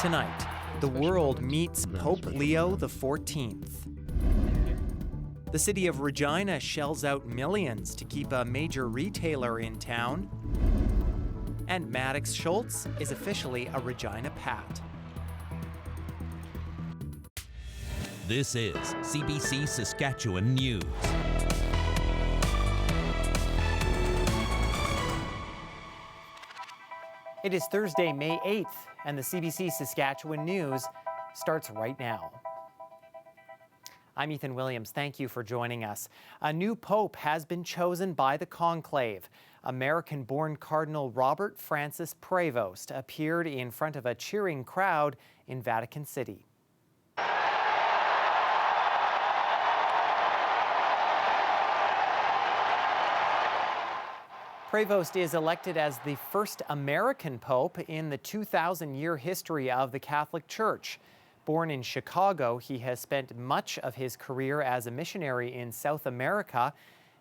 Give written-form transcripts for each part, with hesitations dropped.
Tonight, the world meets Pope Leo XIV. The city of Regina shells out millions to keep a major retailer in town. And Maddox Schultz is officially a Regina Pat. This is CBC Saskatchewan News. It is Thursday, May 8th, and the CBC Saskatchewan News starts right now. I'm Ethan Williams. Thank you for joining us. A new pope has been chosen by the conclave. American-born Cardinal Robert Francis Prevost appeared in front of a cheering crowd in Vatican City. Prevost is elected as the first American pope in the 2,000-year history of the Catholic Church. Born in Chicago, he has spent much of his career as a missionary in South America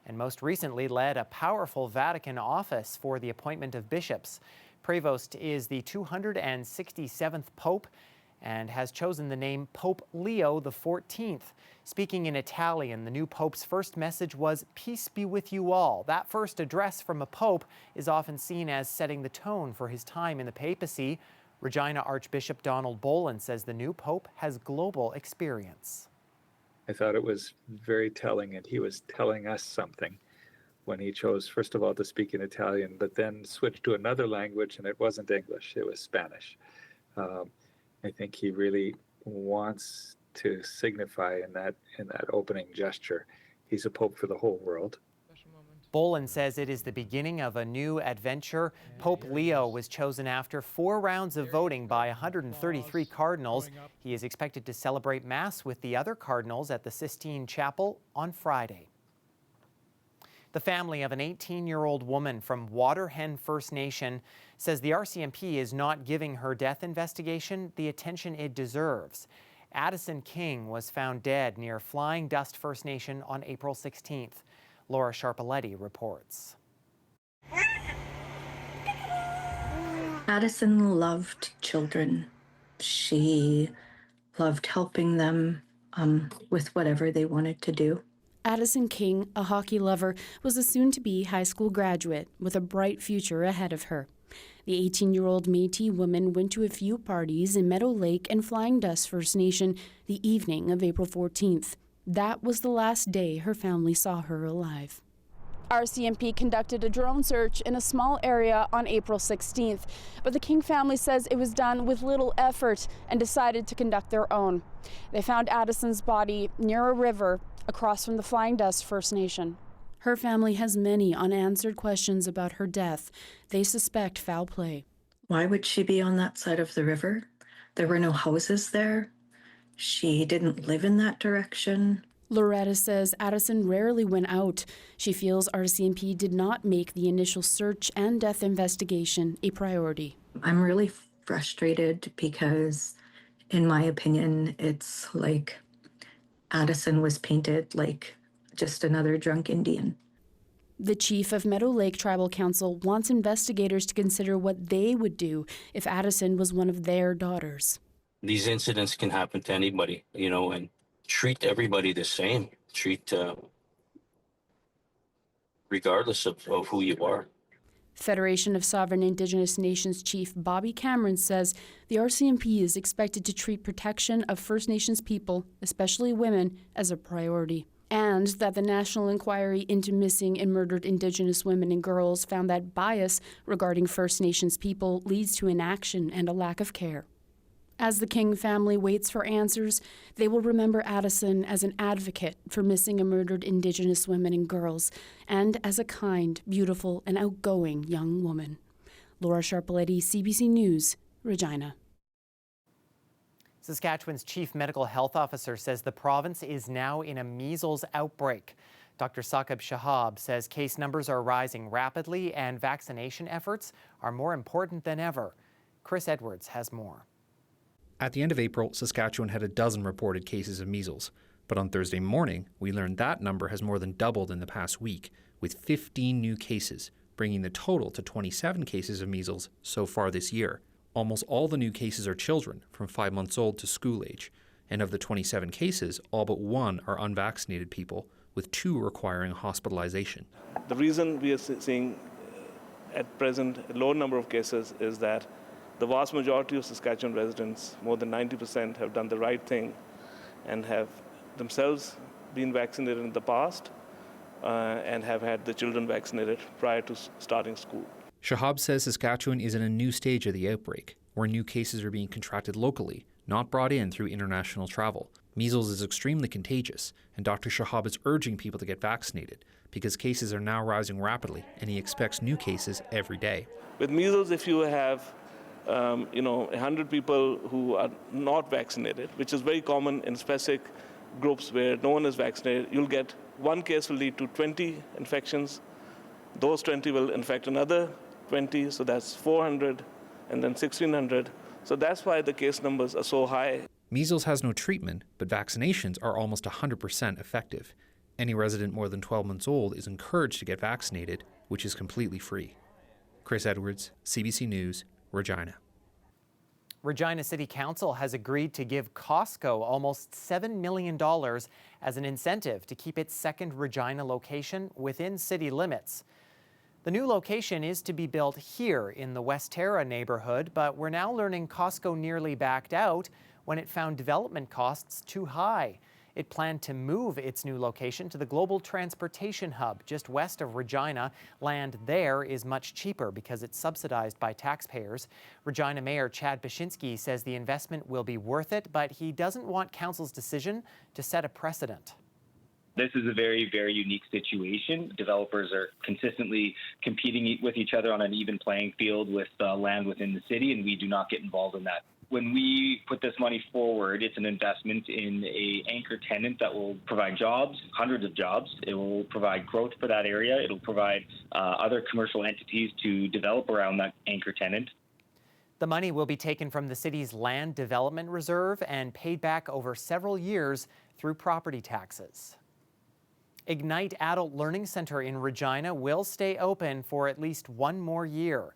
and most recently led a powerful Vatican office for the appointment of bishops. Prevost is the 267th pope and has chosen the name Pope Leo XIV. Speaking in Italian, the new pope's first message was, "Peace be with you all." That first address from a pope is often seen as setting the tone for his time in the papacy. Regina Archbishop Donald Bolin says the new pope has global experience. I thought it was very telling, and he was telling us something when he chose, first of all, to speak in Italian, but then switched to another language, and it wasn't English, it was Spanish. I think he really wants to signify in that opening gesture, he's a pope for the whole world. Bolin says it is the beginning of a new adventure. Pope Leo was chosen after 4 rounds of voting by 133 cardinals. He is expected to celebrate Mass with the other cardinals at the Sistine Chapel on Friday. The family of an 18-year-old woman from Waterhen First Nation says the RCMP is not giving her death investigation the attention it deserves. Adyson King was found dead near Flying Dust First Nation on April 16th. Laura Sharpaletti reports. Adyson loved children. She loved helping them with whatever they wanted to do. Adyson King, a hockey lover, was a soon-to-be high school graduate with a bright future ahead of her. The 18-year-old Métis woman went to a few parties in Meadow Lake and Flying Dust First Nation the evening of April 14th. That was the last day her family saw her alive. RCMP conducted a drone search in a small area on April 16th, but the King family says it was done with little effort and decided to conduct their own. They found Adyson's body near a river across from the Flying Dust First Nation. Her family has many unanswered questions about her death. They suspect foul play. Why would she be on that side of the river? There were no houses there. She didn't live in that direction. Loretta says Adyson rarely went out. She feels RCMP did not make the initial search and death investigation a priority. I'm really frustrated because, in my opinion, it's like Adyson was painted like just another drunk Indian. The chief of Meadow Lake Tribal Council wants investigators to consider what they would do if Adyson was one of their daughters. These incidents can happen to anybody, and treat everybody the same. Treat regardless of who you are. Federation of Sovereign Indigenous Nations Chief Bobby Cameron says the RCMP is expected to treat protection of First Nations people, especially women, as a priority. And that the National Inquiry into Missing and Murdered Indigenous Women and Girls found that bias regarding First Nations people leads to inaction and a lack of care. As the King family waits for answers, they will remember Adyson as an advocate for missing and murdered Indigenous women and girls, and as a kind, beautiful, and outgoing young woman. Laura Sharpaletti, CBC News, Regina. Saskatchewan's chief medical health officer says the province is now in a measles outbreak. Dr. Saqib Shahab says case numbers are rising rapidly and vaccination efforts are more important than ever. Chris Edwards has more. At the end of April, Saskatchewan had a dozen reported cases of measles. But on Thursday morning, we learned that number has more than doubled in the past week, with 15 new cases, bringing the total to 27 cases of measles so far this year. Almost all the new cases are children from 5 months old to school age, and of the 27 cases, all but one are unvaccinated people, with 2 requiring hospitalization. The reason we are seeing at present a low number of cases is that the vast majority of Saskatchewan residents, more than 90%, have done the right thing and have themselves been vaccinated in the past and have had the children vaccinated prior to starting school. Shahab says Saskatchewan is in a new stage of the outbreak, where new cases are being contracted locally, not brought in through international travel. Measles is extremely contagious, and Dr. Shahab is urging people to get vaccinated because cases are now rising rapidly, and he expects new cases every day. With measles, if you have 100 people who are not vaccinated, which is very common in specific groups where no one is vaccinated, you'll get one case will lead to 20 infections. Those 20 will infect another 20, so that's 400, and then 1,600. So that's why the case numbers are so high. Measles has no treatment, but vaccinations are almost 100% effective. Any resident more than 12 months old is encouraged to get vaccinated, which is completely free. Chris Edwards, CBC News, Regina. Regina City Council has agreed to give Costco almost $7 million as an incentive to keep its second Regina location within city limits. The new location is to be built here in the West Terra neighborhood, but we're now learning Costco nearly backed out when it found development costs too high. It planned to move its new location to the Global Transportation Hub just west of Regina. Land there is much cheaper because it's subsidized by taxpayers. Regina Mayor Chad Bashinsky says the investment will be worth it, but he doesn't want council's decision to set a precedent. This is a very, very unique situation. Developers are consistently competing with each other on an even playing field with land within the city, and we do not get involved in that. When we put this money forward, it's an investment in an anchor tenant that will provide jobs, hundreds of jobs. It will provide growth for that area. It'll provide other commercial entities to develop around that anchor tenant. The money will be taken from the city's land development reserve and paid back over several years through property taxes. Ignite Adult Learning Center in Regina will stay open for at least one more year.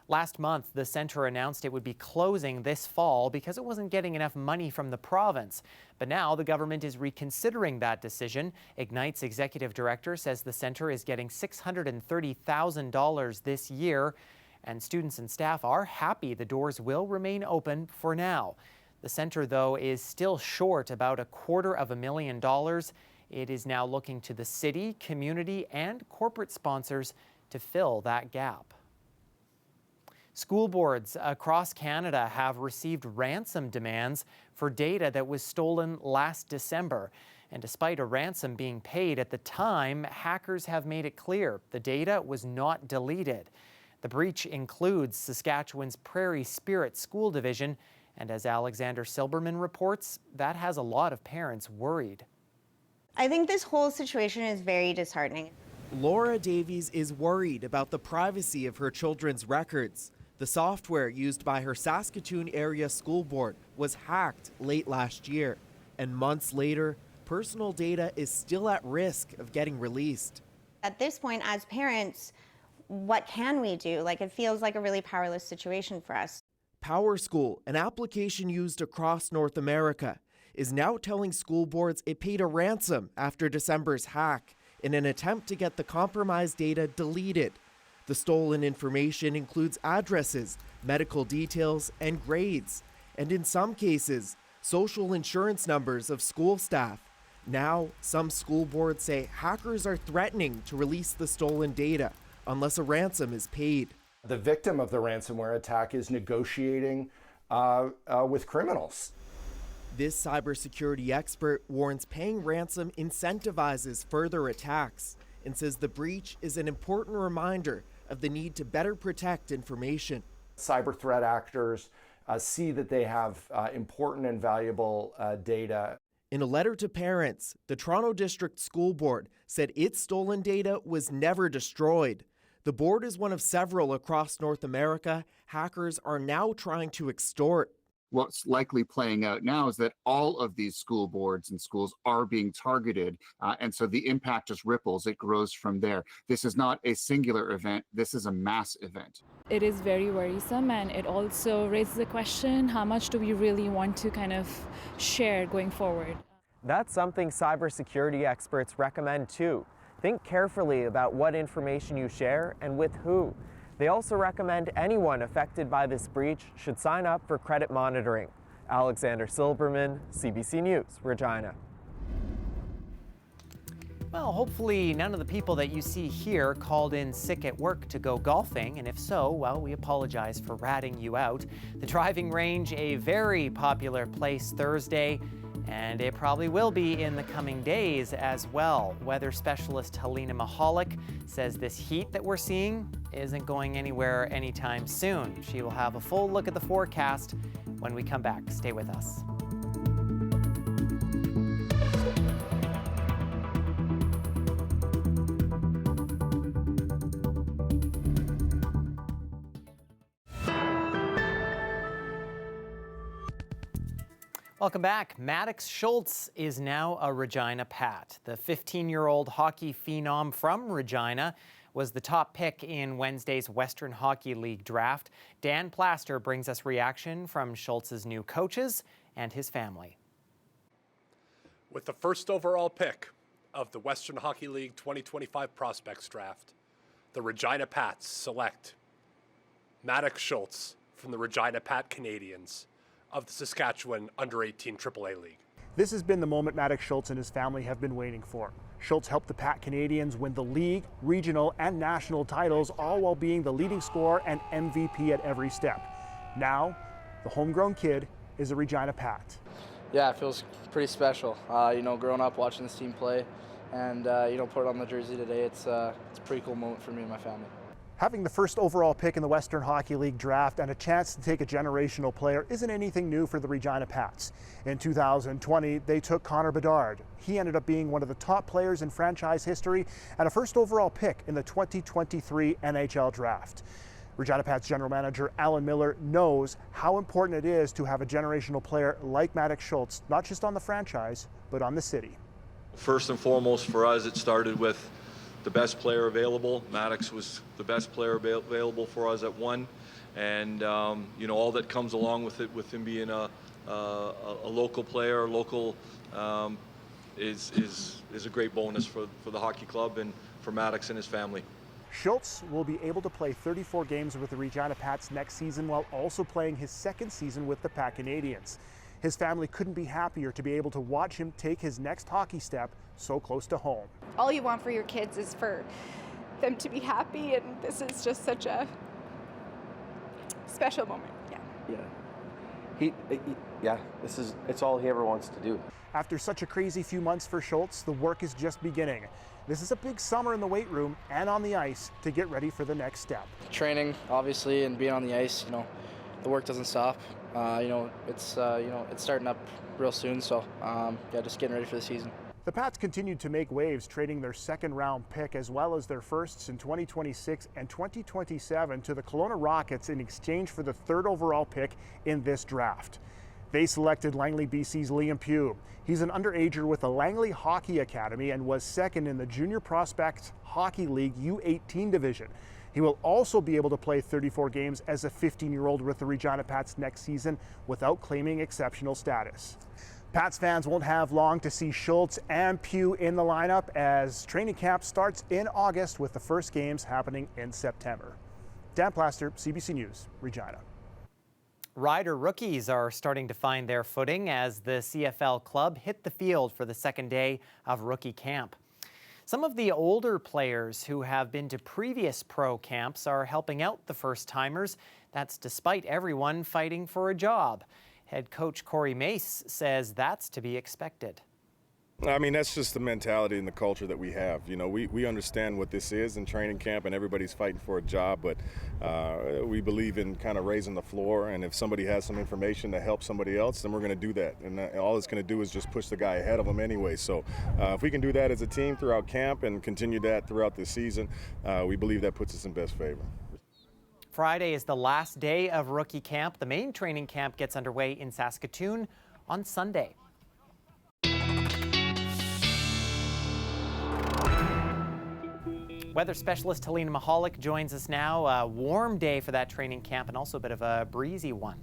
Last month, the center announced it would be closing this fall because it wasn't getting enough money from the province. But now the government is reconsidering that decision. Ignite's executive director says the center is getting $630,000 this year, and students and staff are happy the doors will remain open for now. The center, though, is still short about $250,000. It is now looking to the city, community, and corporate sponsors to fill that gap. School boards across Canada have received ransom demands for data that was stolen last December. And despite a ransom being paid at the time, hackers have made it clear the data was not deleted. The breach includes Saskatchewan's Prairie Spirit School Division, and as Alexander Silberman reports, that has a lot of parents worried. I think this whole situation is very disheartening. Laura Davies is worried about the privacy of her children's records. The software used by her Saskatoon area school board was hacked late last year, and months later, personal data is still at risk of getting released. At this point, as parents, what can we do? It feels like a really powerless situation for us. PowerSchool, an application used across North America, is now telling school boards it paid a ransom after December's hack in an attempt to get the compromised data deleted. The stolen information includes addresses, medical details, and grades, and in some cases, social insurance numbers of school staff. Now, some school boards say hackers are threatening to release the stolen data unless a ransom is paid. The victim of the ransomware attack is negotiating with criminals. This cybersecurity expert warns paying ransom incentivizes further attacks and says the breach is an important reminder of the need to better protect information. Cyber threat actors see that they have important and valuable data. In a letter to parents, the Toronto District School Board said its stolen data was never destroyed. The board is one of several across North America hackers are now trying to extort. what's likely playing out now is that all of these school boards and schools are being targeted. And so the impact just ripples, it grows from there. This is not a singular event, this is a mass event. It is very worrisome, and it also raises the question, how much do we really want to kind of share going forward? That's something cybersecurity experts recommend too. Think carefully about what information you share and with who. They also recommend anyone affected by this breach should sign up for credit monitoring. Alexander Silberman, CBC News, Regina. Well, hopefully none of the people that you see here called in sick at work to go golfing, and if so, well, we apologize for ratting you out. The driving range, a very popular place Thursday, and it probably will be in the coming days as well. Weather specialist Helena Mahalik says this heat that we're seeing isn't going anywhere anytime soon. She will have a full look at the forecast when we come back. Stay with us. Welcome back. Maddox Schultz is now a Regina Pat. The 15-year-old hockey phenom from Regina was the top pick in Wednesday's Western Hockey League draft. Dan Plaster brings us reaction from Schultz's new coaches and his family. With the first overall pick of the Western Hockey League 2025 Prospects Draft, the Regina Pats select Maddox Schultz from the Regina Pat Canadians of the Saskatchewan Under-18 AAA League. This has been the moment Maddox Schultz and his family have been waiting for. Schultz helped the Pat Canadians win the league, regional, and national titles, all while being the leading scorer and MVP at every step. Now, the homegrown kid is a Regina Pat. Yeah, it feels pretty special. Growing up watching this team play and, put it on the jersey today, it's a pretty cool moment for me and my family. Having the first overall pick in the Western Hockey League draft and a chance to take a generational player isn't anything new for the Regina Pats. In 2020, they took Connor Bedard. He ended up being one of the top players in franchise history and a first overall pick in the 2023 NHL draft. Regina Pats general manager Alan Miller knows how important it is to have a generational player like Maddox Schultz, not just on the franchise, but on the city. First and foremost for us, it started with the best player available. Maddox was the best player available for us at one, and all that comes along with it, with him being a local player, is a great bonus for the hockey club and for Maddox and his family. Schultz will be able to play 34 games with the Regina Pats next season while also playing his second season with the Pat Canadians. His family couldn't be happier to be able to watch him take his next hockey step so close to home. All you want for your kids is for them to be happy, and this is just such a special moment. It's all he ever wants to do. After such a crazy few months for Schultz, the work is just beginning. This is a big summer in the weight room and on the ice to get ready for the next step. Training, obviously, and being on the ice, the work doesn't stop. It's starting up real soon, so just getting ready for the season. The Pats continued to make waves, trading their second-round pick as well as their firsts in 2026 and 2027 to the Kelowna Rockets in exchange for the third overall pick in this draft. They selected Langley BC's Liam Pugh. He's an underager with the Langley Hockey Academy and was second in the Junior Prospects Hockey League U18 division. He will also be able to play 34 games as a 15-year-old with the Regina Pats next season without claiming exceptional status. Pats fans won't have long to see Schultz and Pugh in the lineup as training camp starts in August with the first games happening in September. Dan Plaster, CBC News, Regina. Rider rookies are starting to find their footing as the CFL club hit the field for the second day of rookie camp. Some of the older players who have been to previous pro camps are helping out the first-timers. That's despite everyone fighting for a job. Head coach Corey Mace says that's to be expected. I mean, that's just the mentality and the culture that we have. We understand what this is in training camp, and everybody's fighting for a job, but we believe in kind of raising the floor, and if somebody has some information to help somebody else, then we're going to do that. And all it's going to do is just push the guy ahead of them anyway. So if we can do that as a team throughout camp and continue that throughout the season, we believe that puts us in best favor. Friday is the last day of rookie camp. The main training camp gets underway in Saskatoon on Sunday. Weather specialist Helena Mahalik joins us now. A warm day for that training camp and also a bit of a breezy one.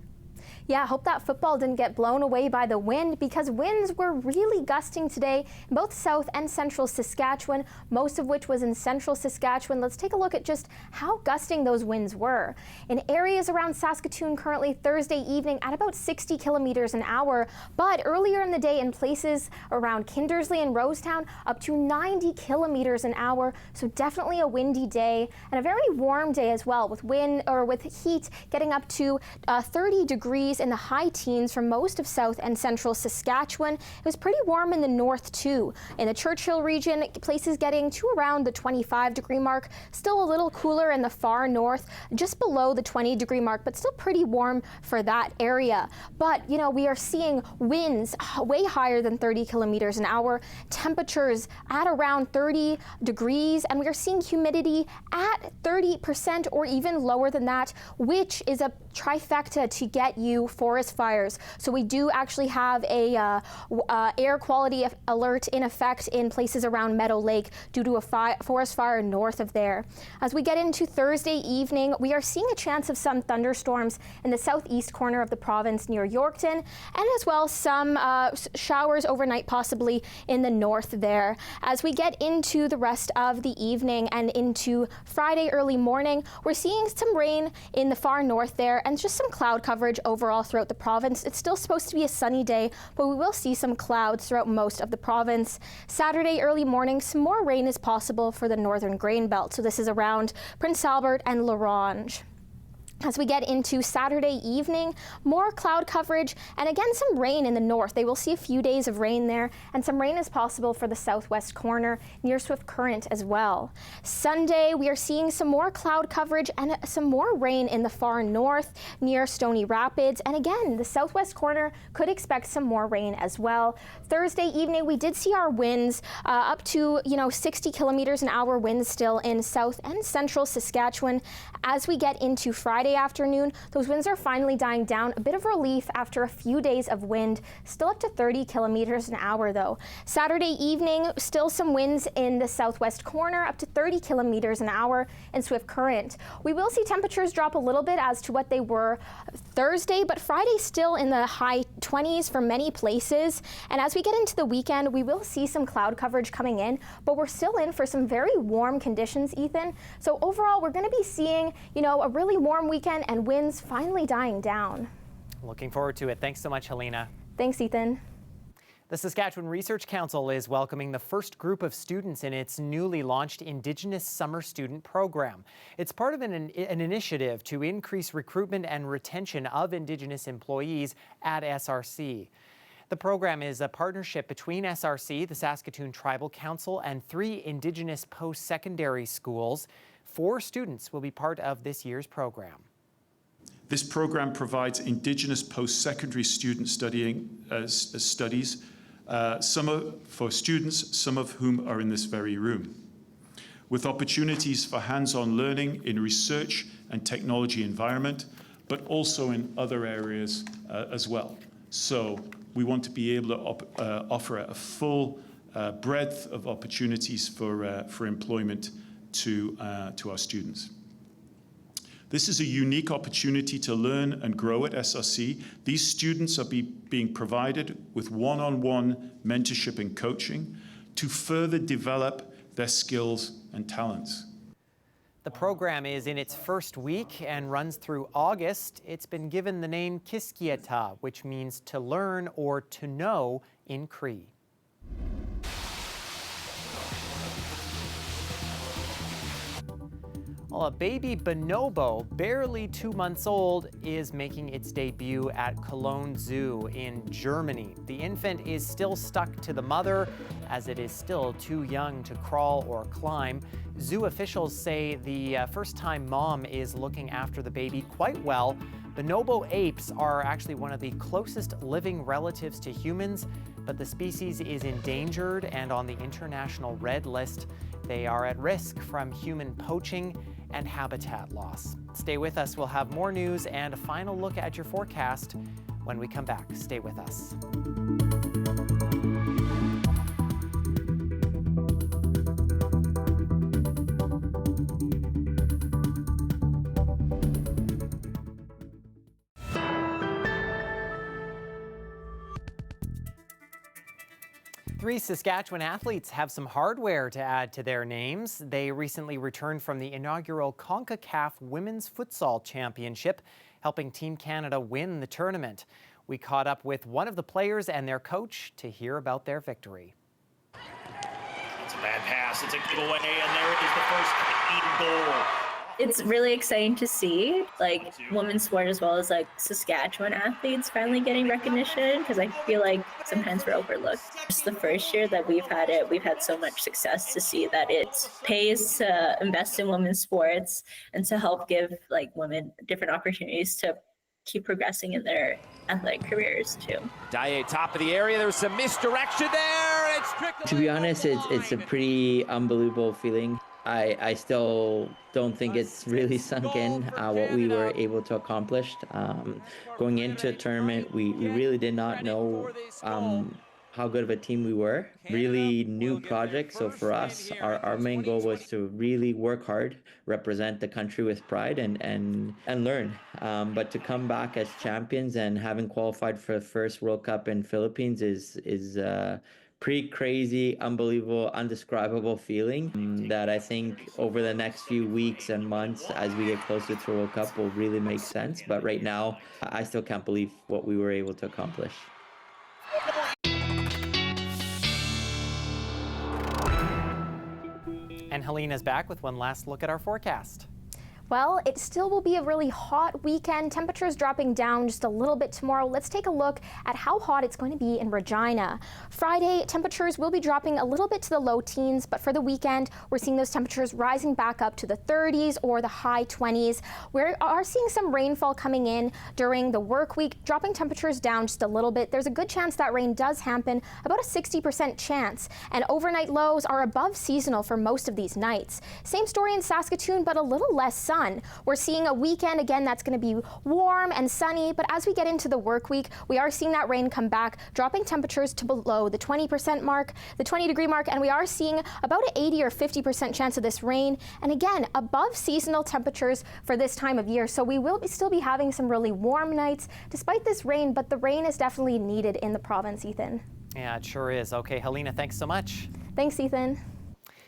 Yeah, I hope that football didn't get blown away by the wind, because winds were really gusting today in both south and central Saskatchewan, most of which was in central Saskatchewan. Let's take a look at just how gusting those winds were. In areas around Saskatoon currently Thursday evening at about 60 kilometers an hour, but earlier in the day in places around Kindersley and Rosetown up to 90 kilometers an hour. So definitely a windy day and a very warm day as well, with with heat getting up to 30 degrees in the high teens for most of south and central Saskatchewan. It was pretty warm in the north too. In the Churchill region, places getting to around the 25-degree mark. Still a little cooler in the far north, just below the 20-degree mark, but still pretty warm for that area. But, you know, we are seeing winds way higher than 30 kilometers an hour, temperatures at around 30 degrees, and we are seeing humidity at 30% or even lower than that, which is a trifecta to get you forest fires. So we do actually have a air quality alert in effect in places around Meadow Lake due to a forest fire north of there. As we get into Thursday evening, we are seeing a chance of some thunderstorms in the southeast corner of the province near Yorkton, and as well some showers overnight possibly in the north there. As we get into the rest of the evening and into Friday early morning, we're seeing some rain in the far north there and just some cloud coverage overall throughout the province. It's still supposed to be a sunny day, but we will see some clouds throughout most of the province. Saturday early morning, some more rain is possible for the northern grain belt. So this is around Prince Albert and La Ronge. As we get into Saturday evening, more cloud coverage and again some rain in the north. They will see a few days of rain there, and some rain is possible for the southwest corner near Swift Current as well. Sunday, we are seeing some more cloud coverage and some more rain in the far north near Stony Rapids, and again the southwest corner could expect some more rain as well. Thursday evening, we did see our winds up to 60 kilometers an hour winds still in south and central Saskatchewan. As we get into Friday afternoon, those winds are finally dying down. A bit of relief after a few days of wind, still up to 30 kilometers an hour though. Saturday evening, still some winds in the southwest corner, up to 30 kilometers an hour in Swift Current. We will see temperatures drop a little bit as to what they were Thursday, but Friday still in the high 20s for many places. And as we get into the weekend, we will see some cloud coverage coming in, but we're still in for some very warm conditions, Ethan. So overall, we're going to be seeing, a really warm weekend and winds finally dying down. Looking forward to it. Thanks so much, Helena. Thanks, Ethan. The Saskatchewan Research Council is welcoming the first group of students in its newly launched Indigenous Summer Student Program. It's part of an initiative to increase recruitment and retention of Indigenous employees at SRC. The program is a partnership between SRC, the Saskatoon Tribal Council, and 3 Indigenous post-secondary schools. 4 students will be part of this year's program. This program provides Indigenous post-secondary student studies, for students, some of whom are in this very room, with opportunities for hands-on learning in research and technology environment, but also in other areas as well. So we want to be able to offer a full breadth of opportunities for employment to our students. This is a unique opportunity to learn and grow at SRC. These students are being provided with one-on-one mentorship and coaching to further develop their skills and talents. The program is in its first week and runs through August. It's been given the name Kiskiata, which means to learn or to know in Cree. Well, a baby bonobo, barely 2 months old, is making its debut at Cologne Zoo in Germany. The infant is still stuck to the mother, as it is still too young to crawl or climb. Zoo officials say the first-time mom is looking after the baby quite well. Bonobo apes are actually one of the closest living relatives to humans, but the species is endangered and on the international red list. They are at risk from human poaching and habitat loss. Stay with us. We'll have more news and a final look at your forecast when we come back. Stay with us. Three Saskatchewan athletes have some hardware to add to their names. They recently returned from the inaugural CONCACAF Women's Futsal Championship, helping Team Canada win the tournament. We caught up with one of the players and their coach to hear about their victory. It's a bad pass. It's a giveaway, and there is the first Canadian goal. It's really exciting to see like women's sport as well as like Saskatchewan athletes finally getting recognition, because I feel like sometimes we're overlooked. It's the first year that we've had so much success to see that it pays to invest in women's sports and to help give like women different opportunities to keep progressing in their athletic careers too. Dye, top of the area, there's some misdirection there. To be honest, it's a pretty unbelievable feeling. I still don't think it's really sunk in what we were able to accomplish. Going into a tournament, we really did not know how good of a team we were. Really new project, so for us, our main goal was to really work hard, represent the country with pride and learn. But to come back as champions and having qualified for the first World Cup in Philippines is pretty crazy, unbelievable, undescribable feeling that I think over the next few weeks and months as we get closer to World Cup will really make sense. But right now, I still can't believe what we were able to accomplish. And Helena's back with one last look at our forecast. Well, it still will be a really hot weekend. Temperatures dropping down just a little bit tomorrow. Let's take a look at how hot it's going to be in Regina. Friday, temperatures will be dropping a little bit to the low teens, but for the weekend, we're seeing those temperatures rising back up to the 30s or the high 20s. We are seeing some rainfall coming in during the work week, dropping temperatures down just a little bit. There's a good chance that rain does happen, about a 60% chance. And overnight lows are above seasonal for most of these nights. Same story in Saskatoon, but a little less sun. We're seeing a weekend again that's going to be warm and sunny, but as we get into the work week, we are seeing that rain come back, dropping temperatures to below the 20% mark, the 20-degree mark, and we are seeing about an 80 or 50% chance of this rain, and again, above seasonal temperatures for this time of year. So we will still be having some really warm nights despite this rain, but the rain is definitely needed in the province, Ethan. Yeah, it sure is. Okay, Helena, thanks so much. Thanks, Ethan.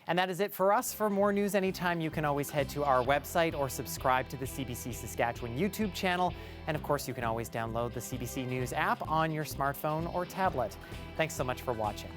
And that is it for us. For more news anytime, you can always head to our website or subscribe to the CBC Saskatchewan YouTube channel. And of course, you can always download the CBC News app on your smartphone or tablet. Thanks so much for watching.